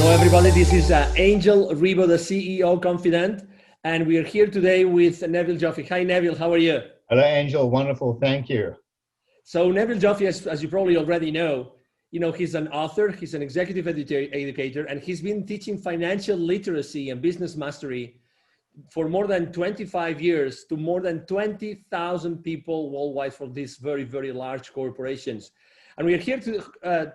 Hello, everybody. This is Angel Ribo, the CEO Confident, and we are here today with Neville Joffe. Hi, Neville. How are you? Hello, Angel. Wonderful. Thank you. So Neville Joffe, as you probably already know, he's an author, he's an executive educator, and he's been teaching financial literacy and business mastery for more than 25 years to more than 20,000 people worldwide for these very, very large corporations. And we are here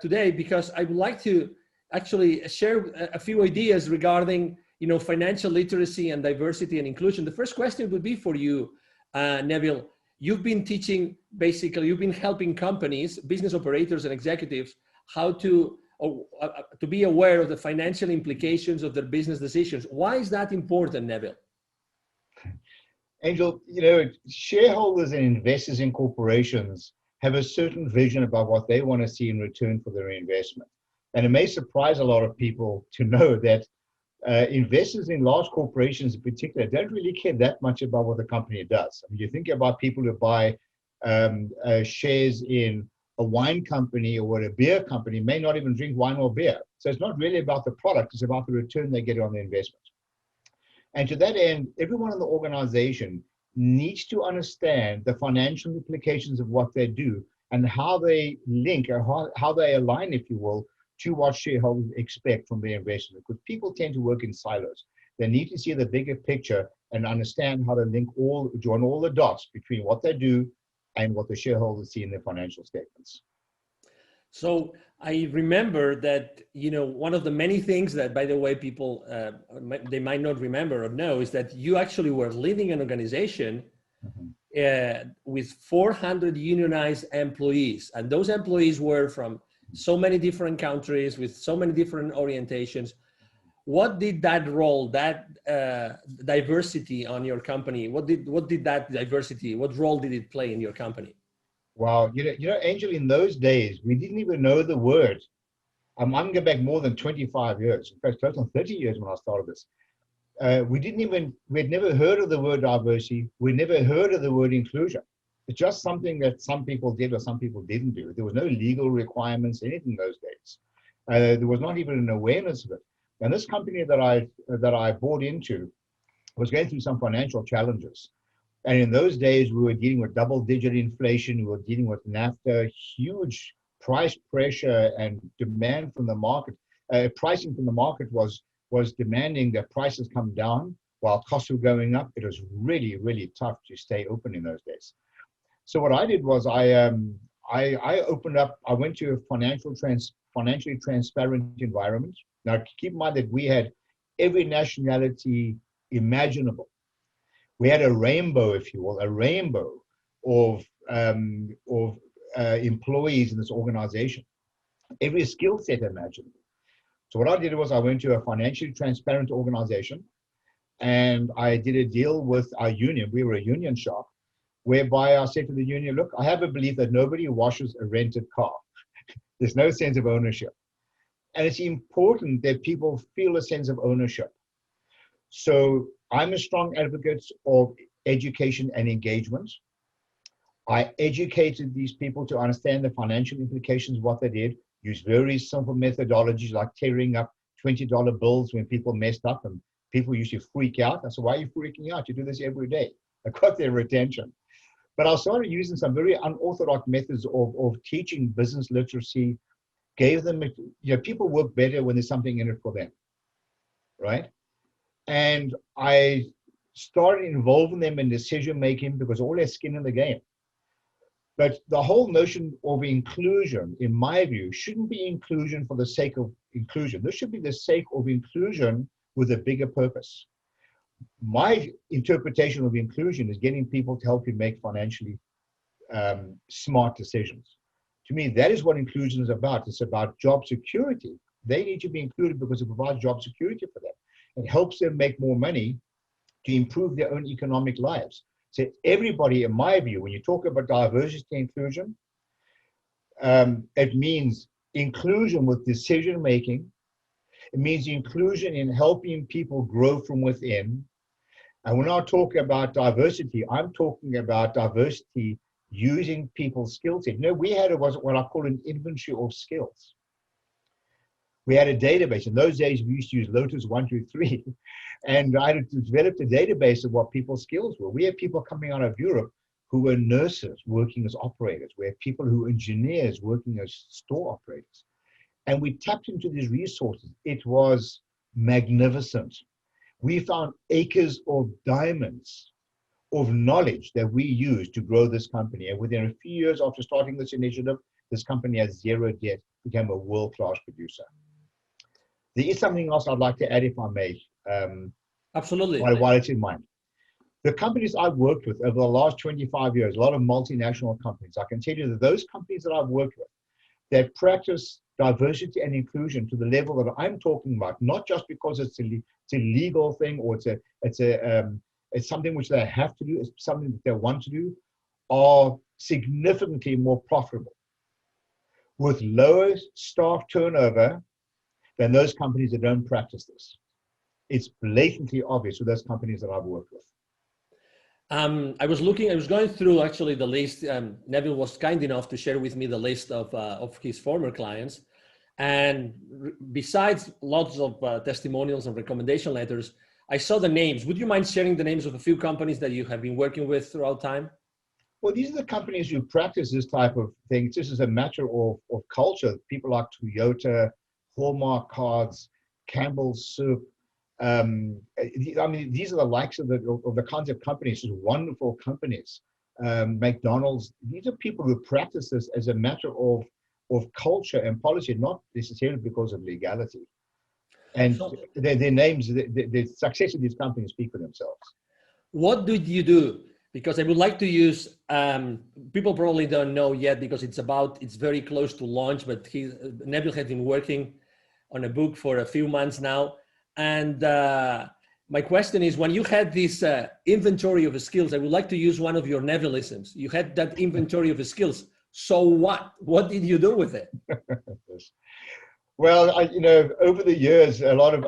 today because I would like to actually share a few ideas regarding financial literacy and diversity and inclusion. The first question would be for you, Neville. You've been teaching, basically, you've been helping companies, business operators and executives how to be aware of the financial implications of their business decisions. Why is that important, Neville? Angel, shareholders and investors in corporations have a certain vision about what they want to see in return for their investment. And it may surprise a lot of people to know that investors in large corporations in particular don't really care that much about what the company does. I mean, you think about people who buy shares in a wine company or a beer company may not even drink wine or beer. So it's not really about the product, it's about the return they get on the investment. And to that end, everyone in the organization needs to understand the financial implications of what they do and how they link or how they align, if you will, to what shareholders expect from their investment. Because people tend to work in silos. They need to see the bigger picture and understand how to join all the dots between what they do and what the shareholders see in their financial statements. So I remember that, one of the many things that, by the way, people, they might not remember or know is that you actually were leading an organization with 400 unionized employees. And those employees were from so many different countries with so many different orientations. What did that role, that diversity on your company, what role did it play in your company? Wow, Angel, in those days, we didn't even know the word. I'm going back more than 25 years, in fact, close on 30 years when I started this. We'd never heard of the word diversity. We'd never heard of the word inclusion. It's just something that some people did or some people didn't do. There was no legal requirements, anything in those days. There was not even an awareness of it. And this company that I bought into was going through some financial challenges. And in those days, we were dealing with double-digit inflation. We were dealing with NAFTA, huge price pressure and demand from the market. Pricing from the market was demanding that prices come down while costs were going up. It was really, really tough to stay open in those days. So what I did was I opened up. I went to a financially transparent environment. Now, keep in mind that we had every nationality imaginable. We had a rainbow, if you will, of employees in this organization, every skill set imaginable. So what I did was I went to a financially transparent organization and I did a deal with our union. We were a union shop, whereby I said to the union, look, I have a belief that nobody washes a rented car. There's no sense of ownership. And it's important that people feel a sense of ownership. So I'm a strong advocate of education and engagement. I educated these people to understand the financial implications of what they did, use very simple methodologies like tearing up $20 bills when people messed up and people used to freak out. I said, why are you freaking out? You do this every day. I got their attention. But I started using some very unorthodox methods of teaching business literacy, gave them, people work better when there's something in it for them, right? And I started involving them in decision-making because all their skin in the game. But the whole notion of inclusion, in my view, shouldn't be inclusion for the sake of inclusion. This should be the sake of inclusion with a bigger purpose. My interpretation of inclusion is getting people to help you make financially smart decisions. To me, that is what inclusion is about. It's about job security. They need to be included because it provides job security for them. It helps them make more money to improve their own economic lives. So everybody, in my view, when you talk about diversity and inclusion, it means inclusion with decision-making. It means inclusion in helping people grow from within. And when I talk about diversity, I'm talking about diversity using people's skill set. We had what I call an inventory of skills. We had a database. In those days, we used to use Lotus 123. And I had developed a database of what people's skills were. We had people coming out of Europe who were nurses working as operators. We had people who were engineers working as store operators. And we tapped into these resources. It was magnificent. We found acres of diamonds of knowledge that we used to grow this company. And within a few years after starting this initiative, this company has zero debt, became a world-class producer. There is something else I'd like to add, if I may. Absolutely. While it's in mind. The companies I've worked with over the last 25 years, a lot of multinational companies, I can tell you that those companies that I've worked with that practice diversity and inclusion to the level that I'm talking about, not just because it's a legal thing or it's something which they have to do, it's something that they want to do, are significantly more profitable with lower staff turnover than those companies that don't practice this. It's blatantly obvious with those companies that I've worked with. I was going through actually the list. Neville was kind enough to share with me the list of his former clients. And besides lots of testimonials and recommendation letters, I saw the names. Would you mind sharing the names of a few companies that you have been working with throughout time? Well, these are the companies who practice this type of thing. This is a matter of culture. People like Toyota, Hallmark Cards, Campbell's Soup. I mean, these are the likes of the kinds of companies, just wonderful companies. McDonald's, these are people who practice this as a matter of culture and policy, not necessarily because of legality. And their names, the success of these companies speak for themselves. What did you do? Because I would like to use, people probably don't know yet because it's very close to launch, but Neville has been working on a book for a few months now. And my question is, when you had this inventory of skills, I would like to use one of your Nevillisms. You had that inventory of skills. So what? What did you do with it? Well, over the years, a lot of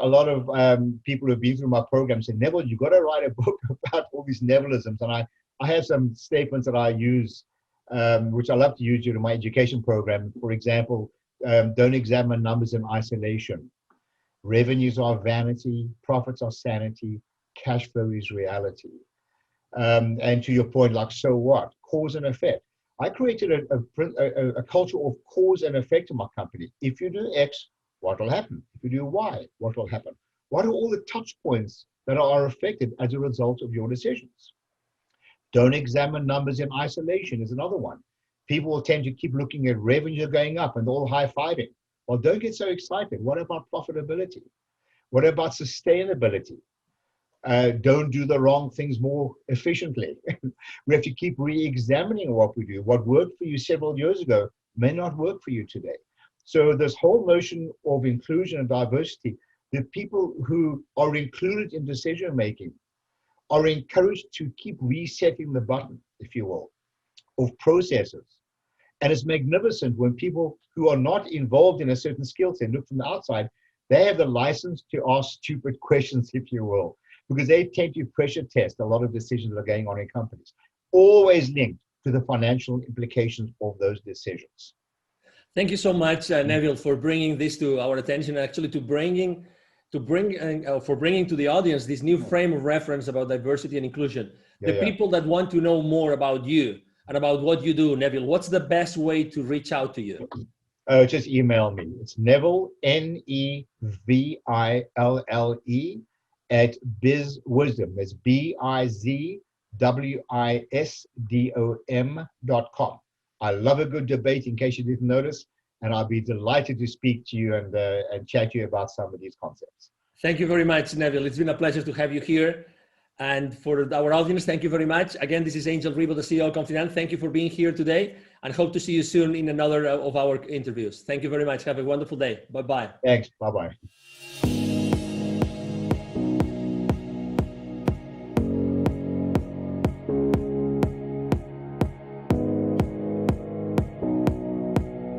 people who have been through my program said, Neville, you got to write a book about all these Nevillisms. And I have some statements that I use, which I love to use during my education program. For example, don't examine numbers in isolation. Revenues are vanity, profits are sanity, cash flow is reality. And to your point, like, so what? Cause and effect. I created a culture of cause and effect in my company. If you do X, what will happen? If you do Y, what will happen? What are all the touch points that are affected as a result of your decisions? Don't examine numbers in isolation is another one. People will tend to keep looking at revenue going up and all high-fiving. Well, don't get so excited. What about profitability? What about sustainability? Don't do the wrong things more efficiently. We have to keep re-examining what we do. What worked for you several years ago may not work for you today. So this whole notion of inclusion and diversity, the people who are included in decision-making are encouraged to keep resetting the button, if you will, of processes. And it's magnificent when people who are not involved in a certain skill set look from the outside, they have the license to ask stupid questions, if you will, because they tend to pressure test a lot of decisions that are going on in companies, always linked to the financial implications of those decisions. Thank you so much, Neville, for bringing this to our attention, actually for bringing to the audience this new frame of reference about diversity and inclusion. People that want to know more about you and about what you do, Neville, what's the best way to reach out to you? Just email me. It's Neville, Neville, at BizWisdom. That's BizWisdom.com. I love a good debate, in case you didn't notice, and I'll be delighted to speak to you and chat to you about some of these concepts. Thank you very much, Neville. It's been a pleasure to have you here. And for our audience, thank you very much. Again, this is Angel Ribo, the CEO of Confident. Thank you for being here today, and hope to see you soon in another of our interviews. Thank you very much. Have a wonderful day. Bye-bye. Thanks. Bye-bye.